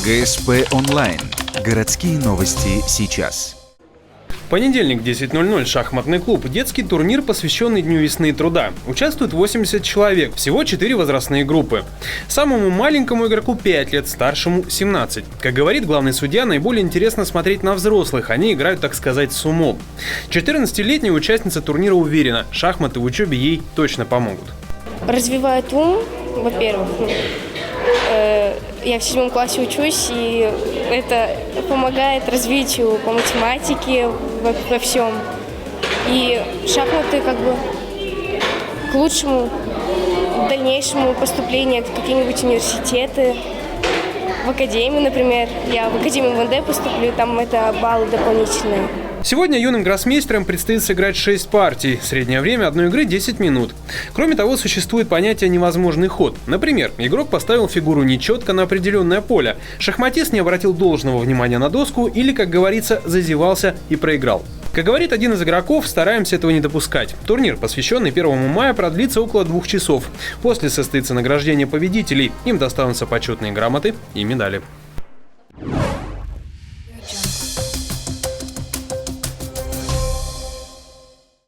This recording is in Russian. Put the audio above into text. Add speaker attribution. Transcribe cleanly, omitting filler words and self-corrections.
Speaker 1: ГСП онлайн. Городские новости сейчас.
Speaker 2: Понедельник, 10:00, шахматный клуб. Детский турнир, посвященный Дню весны и труда. Участвует 80 человек, всего 4 возрастные группы. Самому маленькому игроку 5 лет, старшему 17. Как говорит главный судья, наиболее интересно смотреть на взрослых, они играют, так сказать, с умом. 14-летняя участница турнира уверена, шахматы в учебе ей точно помогут.
Speaker 3: Развивает ум, во-первых. Я в 7 классе учусь, и это помогает развитию по математике, во всем. И шахматы как бы к лучшему дальнейшему поступлению в какие-нибудь университеты, в академию, например. Я в академию МВД поступлю, там это баллы дополнительные.
Speaker 2: Сегодня юным гроссмейстерам предстоит сыграть 6 партий. Среднее время одной игры 10 минут. Кроме того, существует понятие «невозможный ход». Например, игрок поставил фигуру нечетко на определенное поле. Шахматист не обратил должного внимания на доску или, как говорится, зазевался и проиграл. Как говорит один из игроков, стараемся этого не допускать. Турнир, посвященный 1 мая, продлится около 2 часов. После состоится награждение победителей. Им достанутся почетные грамоты и медали.